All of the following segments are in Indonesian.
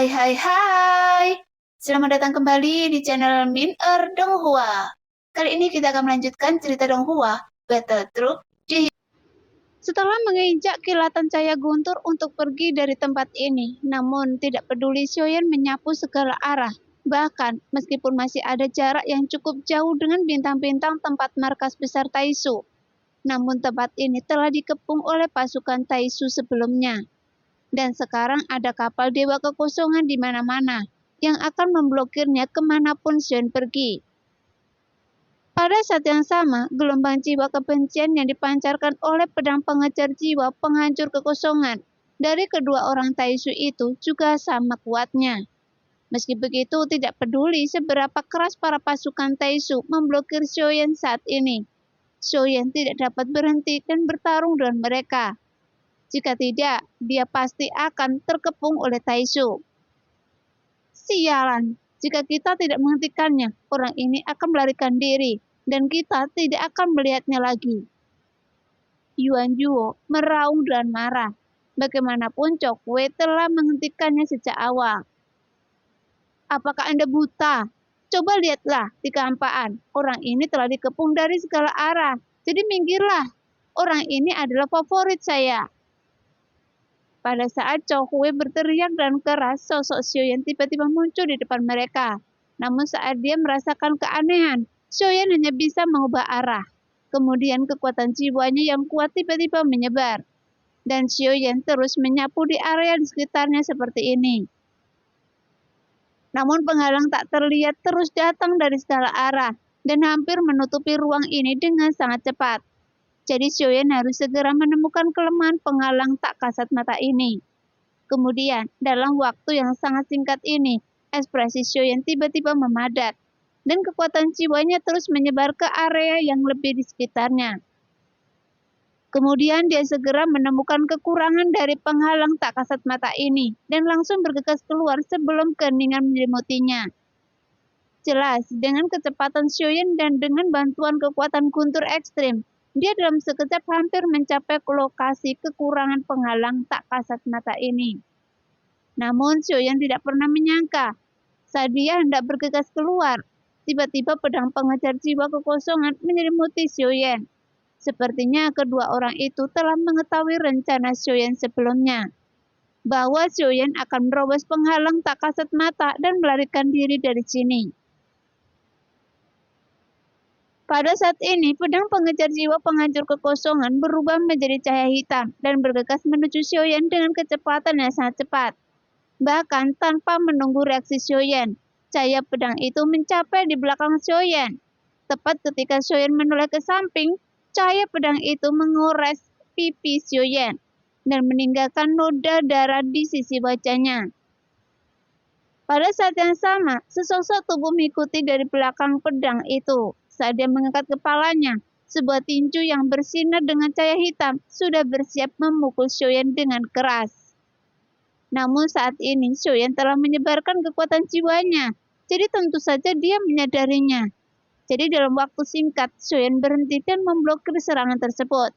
Hai hai hai, selamat datang kembali di channel Min Donghua. Kali ini kita akan melanjutkan cerita Donghua, Battle Troop di... Setelah menginjak kilatan cahaya guntur untuk pergi dari tempat ini, namun tidak peduli Xiaoyan menyapu segala arah. Bahkan, meskipun masih ada jarak yang cukup jauh dengan bintang-bintang tempat markas besar Taisu. Namun tempat ini telah dikepung oleh pasukan Taisu sebelumnya. Dan sekarang ada kapal Dewa Kekosongan di mana-mana, yang akan memblokirnya kemanapun Xiaoyan pergi. Pada saat yang sama, gelombang jiwa kebencian yang dipancarkan oleh pedang pengejar jiwa penghancur kekosongan dari kedua orang Taisu itu juga sama kuatnya. Meski begitu, tidak peduli seberapa keras para pasukan Taisu memblokir Xiaoyan saat ini. Xiaoyan tidak dapat berhenti dan bertarung dengan mereka. Jika tidak, dia pasti akan terkepung oleh Taisu. Sialan, jika kita tidak menghentikannya, orang ini akan melarikan diri, dan kita tidak akan melihatnya lagi. Yuan Juo meraung dan marah. Bagaimanapun Chokwe telah menghentikannya sejak awal. Apakah Anda buta? Coba lihatlah di kehampaan. Orang ini telah dikepung dari segala arah. Jadi minggirlah. Orang ini adalah favorit saya. Pada saat Chokwe berteriak dan keras, sosok Xiaoyan tiba-tiba muncul di depan mereka. Namun saat dia merasakan keanehan, Xiaoyan hanya bisa mengubah arah. Kemudian kekuatan jiwanya yang kuat tiba-tiba menyebar. Dan Xiaoyan terus menyapu di area di sekitarnya seperti ini. Namun penghalang tak terlihat terus datang dari segala arah dan hampir menutupi ruang ini dengan sangat cepat. Jadi Xiaoyan harus segera menemukan kelemahan penghalang tak kasat mata ini. Kemudian, dalam waktu yang sangat singkat ini, ekspresi Xiaoyan tiba-tiba memadat, dan kekuatan jiwanya terus menyebar ke area yang lebih di sekitarnya. Kemudian dia segera menemukan kekurangan dari penghalang tak kasat mata ini, dan langsung bergegas keluar sebelum keheningan menyelimutinya. Jelas, dengan kecepatan Xiaoyan dan dengan bantuan kekuatan guntur ekstrim, dia dalam sekejap hampir mencapai ke lokasi kekurangan penghalang tak kasat mata ini. Namun Xiaoyan tidak pernah menyangka, saat dia hendak bergegas keluar, tiba-tiba pedang pengejar jiwa kekosongan menyelimuti Xiaoyan. Sepertinya kedua orang itu telah mengetahui rencana Xiaoyan sebelumnya, bahwa Xiaoyan akan merobos penghalang tak kasat mata dan melarikan diri dari sini. Pada saat ini, pedang pengejar jiwa penghancur kekosongan berubah menjadi cahaya hitam dan bergegas menuju Xiaoyan dengan kecepatan yang sangat cepat. Bahkan tanpa menunggu reaksi Xiaoyan, cahaya pedang itu mencapai di belakang Xiaoyan. Tepat ketika Xiaoyan menoleh ke samping, cahaya pedang itu mengores pipi Xiaoyan dan meninggalkan noda darah di sisi wajahnya. Pada saat yang sama, sesosok tubuh mengikuti dari belakang pedang itu. Saat dia mengangkat kepalanya, sebuah tinju yang bersinar dengan cahaya hitam sudah bersiap memukul Xiaoyan dengan keras. Namun saat ini Xiaoyan telah menyebarkan kekuatan jiwanya, jadi tentu saja dia menyadarinya. Jadi dalam waktu singkat, Xiaoyan berhenti dan memblokir serangan tersebut.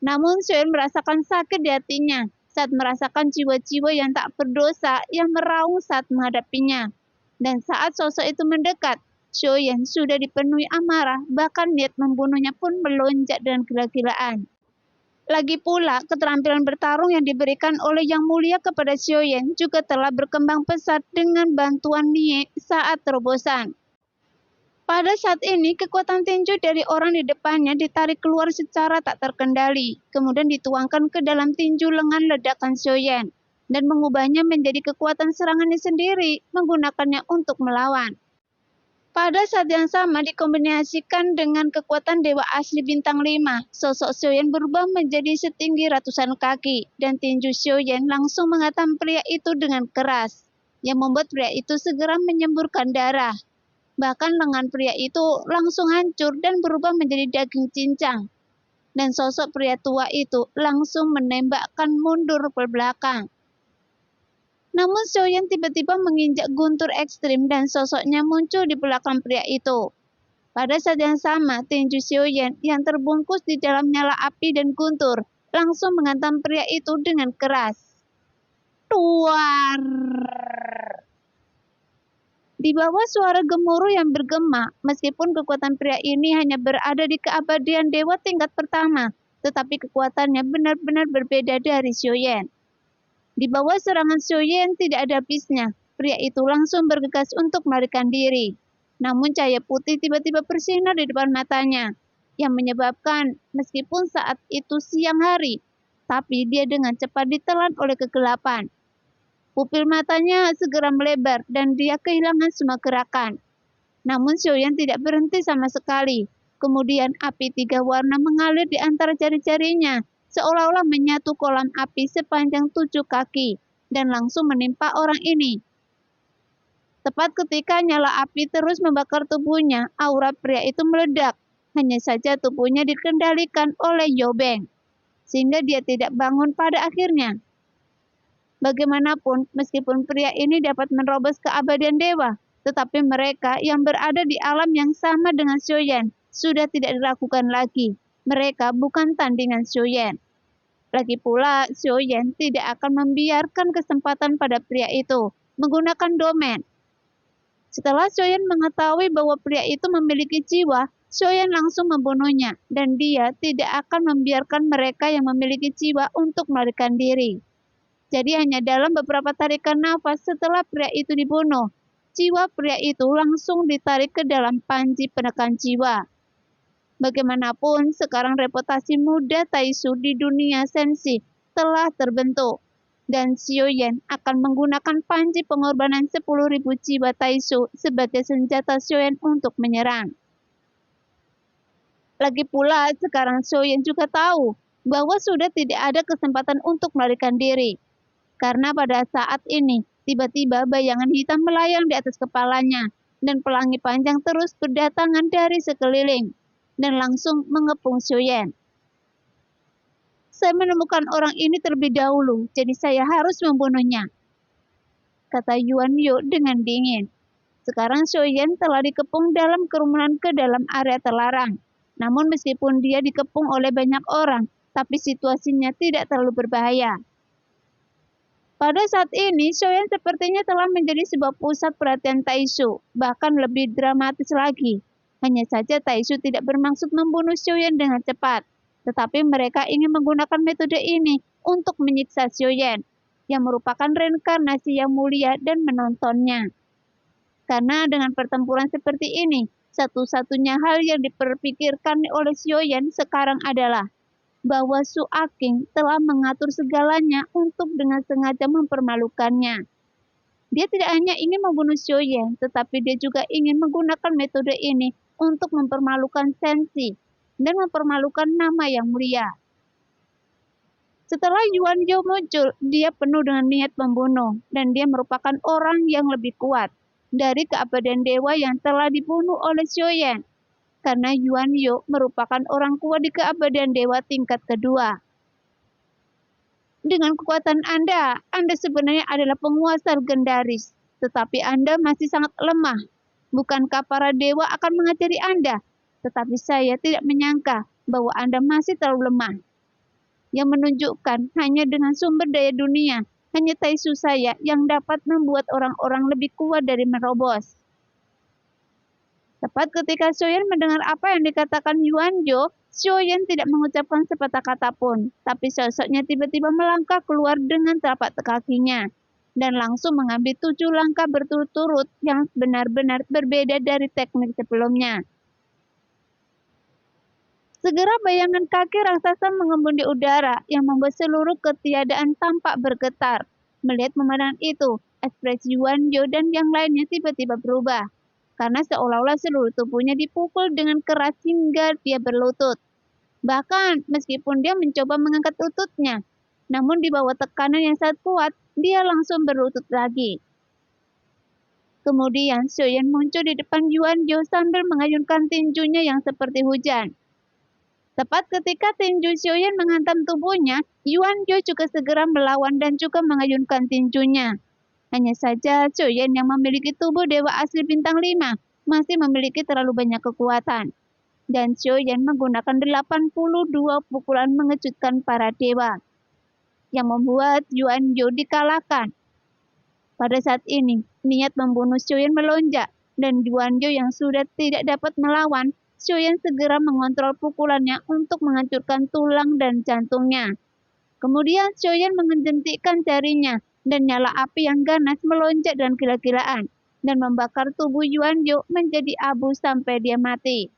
Namun Xiaoyan merasakan sakit di hatinya saat merasakan jiwa-jiwa yang tak berdosa yang meraung saat menghadapinya. Dan saat sosok itu mendekat, Xiaoyan sudah dipenuhi amarah, bahkan niat membunuhnya pun melonjak dengan gila-gilaan. Lagi pula, keterampilan bertarung yang diberikan oleh Yang Mulia kepada Xiaoyan juga telah berkembang pesat dengan bantuan Nie saat terobosan. Pada saat ini, kekuatan tinju dari orang di depannya ditarik keluar secara tak terkendali, kemudian dituangkan ke dalam tinju lengan ledakan Xiaoyan, dan mengubahnya menjadi kekuatan serangannya sendiri, menggunakannya untuk melawan. Pada saat yang sama dikombinasikan dengan kekuatan Dewa Asli Bintang 5, sosok Xiaoyan berubah menjadi setinggi ratusan kaki, dan tinju Xiaoyan langsung menghantam pria itu dengan keras, yang membuat pria itu segera menyemburkan darah. Bahkan lengan pria itu langsung hancur dan berubah menjadi daging cincang, dan sosok pria tua itu langsung menembakkan mundur ke belakang. Namun Xiaoyan tiba-tiba menginjak guntur ekstrim dan sosoknya muncul di belakang pria itu. Pada saat yang sama, tinju Xiaoyan yang terbungkus di dalam nyala api dan guntur langsung menghantam pria itu dengan keras. Tuar! Di bawah suara gemuruh yang bergema, meskipun kekuatan pria ini hanya berada di keabadian dewa tingkat pertama, tetapi kekuatannya benar-benar berbeda dari Xiaoyan. Di bawah serangan Xiaoyan tidak ada habisnya, pria itu langsung bergegas untuk melarikan diri. Namun cahaya putih tiba-tiba bersinar di depan matanya, yang menyebabkan meskipun saat itu siang hari, tapi dia dengan cepat ditelan oleh kegelapan. Pupil matanya segera melebar dan dia kehilangan semua gerakan. Namun Xiaoyan tidak berhenti sama sekali. Kemudian api 3 warna mengalir di antara jari-jarinya, seolah-olah menyatu kolam api sepanjang 7 kaki, dan langsung menimpa orang ini. Tepat ketika nyala api terus membakar tubuhnya, aura pria itu meledak. Hanya saja tubuhnya dikendalikan oleh Yobeng, sehingga dia tidak bangun pada akhirnya. Bagaimanapun, meskipun pria ini dapat menerobos keabadian dewa, tetapi mereka yang berada di alam yang sama dengan Xiaoyan sudah tidak dilakukan lagi. Mereka bukan tandingan Xiaoyan. Lagi pula, Xiaoyan tidak akan membiarkan kesempatan pada pria itu menggunakan domain. Setelah Xiaoyan mengetahui bahwa pria itu memiliki jiwa, Xiaoyan langsung membunuhnya, dan dia tidak akan membiarkan mereka yang memiliki jiwa untuk melarikan diri. Jadi hanya dalam beberapa tarikan nafas setelah pria itu dibunuh, jiwa pria itu langsung ditarik ke dalam panji penekan jiwa. Bagaimanapun, sekarang reputasi muda Taishu di dunia sensi telah terbentuk, dan Xiaoyan akan menggunakan panji pengorbanan 10.000 jiwa Taishu sebagai senjata Xiaoyan untuk menyerang. Lagi pula, sekarang Xiaoyan juga tahu bahwa sudah tidak ada kesempatan untuk melarikan diri. Karena pada saat ini, tiba-tiba bayangan hitam melayang di atas kepalanya, dan pelangi panjang terus berdatangan dari sekeliling, dan langsung mengepung Xiaoyan. Saya menemukan orang ini terlebih dahulu, jadi saya harus membunuhnya, kata Yuan Yu dengan dingin. Sekarang Xiaoyan telah dikepung dalam kerumunan ke dalam area terlarang. Namun meskipun dia dikepung oleh banyak orang, tapi situasinya tidak terlalu berbahaya. Pada saat ini, Xiaoyan sepertinya telah menjadi sebuah pusat perhatian Taishu, bahkan lebih dramatis lagi. Hanya saja Taishu tidak bermaksud membunuh Xiaoyan dengan cepat, tetapi mereka ingin menggunakan metode ini untuk menyiksa Xiaoyan, yang merupakan reinkarnasi yang mulia dan menontonnya. Karena dengan pertempuran seperti ini, satu-satunya hal yang diperpikirkan oleh Xiaoyan sekarang adalah bahwa Su Aking telah mengatur segalanya untuk dengan sengaja mempermalukannya. Dia tidak hanya ingin membunuh Xiaoyan, tetapi dia juga ingin menggunakan metode ini untuk mempermalukan Sensi dan mempermalukan nama yang mulia. Setelah Yuan Yu muncul, dia penuh dengan niat membunuh, dan dia merupakan orang yang lebih kuat dari keabadian dewa yang telah dibunuh oleh Xiaoyan. Karena Yuan Yu merupakan orang kuat di keabadian dewa tingkat kedua. Dengan kekuatan Anda sebenarnya adalah penguasa legendaris, tetapi Anda masih sangat lemah. Bukankah para dewa akan mengajari Anda? Tetapi saya tidak menyangka bahwa Anda masih terlalu lemah. Yang menunjukkan hanya dengan sumber daya dunia, hanya Taishu saya yang dapat membuat orang-orang lebih kuat dari menerobos. Tepat ketika Xiaoyan mendengar apa yang dikatakan Yuan Yu, Xiaoyan tidak mengucapkan sepatah kata pun, tapi sosoknya tiba-tiba melangkah keluar dengan telapak kakinya, dan langsung mengambil 7 langkah berturut-turut yang benar-benar berbeda dari teknik sebelumnya. Segera bayangan kaki raksasa mengembun di udara yang membuat seluruh ketiadaan tampak bergetar. Melihat pemandangan itu, ekspresi Yuan Yu dan yang lainnya tiba-tiba berubah. Karena seolah-olah seluruh tubuhnya dipukul dengan keras hingga dia berlutut. Bahkan meskipun dia mencoba mengangkat lututnya, namun di bawah tekanan yang sangat kuat, dia langsung berlutut lagi. Kemudian Xiaoyan muncul di depan Yuan Yu sambil mengayunkan tinjunya yang seperti hujan. Tepat ketika tinju Xiaoyan menghantam tubuhnya, Yuan Yu juga segera melawan dan juga mengayunkan tinjunya. Hanya saja Xiaoyan yang memiliki tubuh dewa asli bintang 5 masih memiliki terlalu banyak kekuatan. Dan Xiaoyan menggunakan 82 pukulan mengejutkan para dewa. yang membuat Yuanzhou dikalahkan. Pada saat ini, niat membunuh Xiuyan melonjak, dan Yuanzhou yang sudah tidak dapat melawan, Xiuyan segera mengontrol pukulannya untuk menghancurkan tulang dan jantungnya. Kemudian Xiuyan menjentikkan jarinya, dan nyala api yang ganas melonjak dengan gila-gilaan, dan membakar tubuh Yuanzhou menjadi abu sampai dia mati.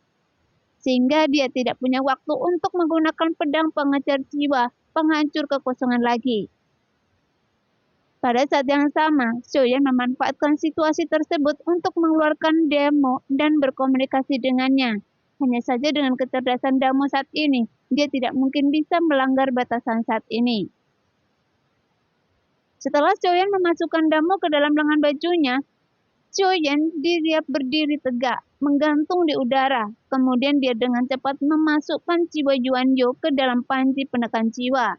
Sehingga dia tidak punya waktu untuk menggunakan pedang pengejar jiwa penghancur kekosongan lagi. Pada saat yang sama, Xiuyan memanfaatkan situasi tersebut untuk mengeluarkan demo dan berkomunikasi dengannya. Hanya saja dengan kecerdasan Damo saat ini, dia tidak mungkin bisa melanggar batasan saat ini. Setelah Xiuyan memasukkan Damo ke dalam lengan bajunya, Xiuyan dia berdiri tegak, menggantung di udara. Kemudian dia dengan cepat memasukkan jiwa Yuanzhou ke dalam panci penekan jiwa.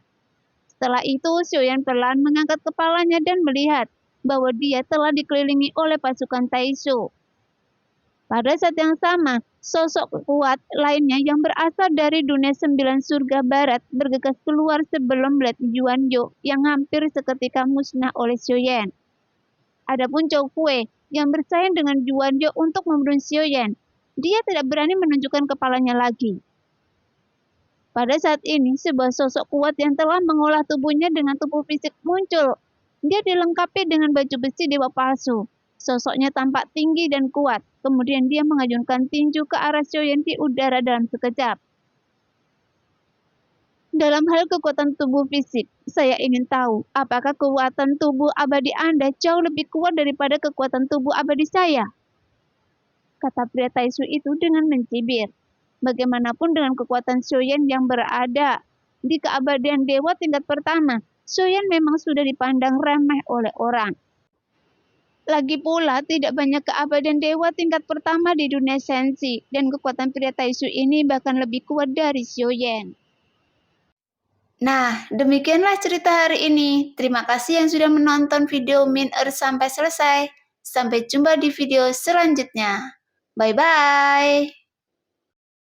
Setelah itu, Xiuyan perlahan mengangkat kepalanya dan melihat bahwa dia telah dikelilingi oleh pasukan Taishu. Pada saat yang sama, sosok kuat lainnya yang berasal dari dunia 9 surga barat bergegas keluar sebelum melihat Yuanzhou yang hampir seketika musnah oleh Xiuyan. Adapun Zhou Fei yang bersaing dengan Yuanzhou untuk membunuh Xiuyan, dia tidak berani menunjukkan kepalanya lagi. Pada saat ini, sebuah sosok kuat yang telah mengolah tubuhnya dengan tubuh fisik muncul. Dia dilengkapi dengan baju besi dewa palsu. Sosoknya tampak tinggi dan kuat. Kemudian dia mengayunkan tinju ke arah Xiuyan di udara dalam sekejap. Dalam hal kekuatan tubuh fisik, saya ingin tahu apakah kekuatan tubuh abadi Anda jauh lebih kuat daripada kekuatan tubuh abadi saya? Kata pria Taishu itu dengan mencibir. Bagaimanapun dengan kekuatan Xiuyan yang berada di keabadian dewa tingkat pertama, Xiuyan memang sudah dipandang remeh oleh orang. Lagi pula, tidak banyak keabadian dewa tingkat pertama di dunia sensi, dan kekuatan pria Taishu ini bahkan lebih kuat dari Xiuyan. Nah, demikianlah cerita hari ini. Terima kasih yang sudah menonton video Min sampai selesai. Sampai jumpa di video selanjutnya. Bye-bye.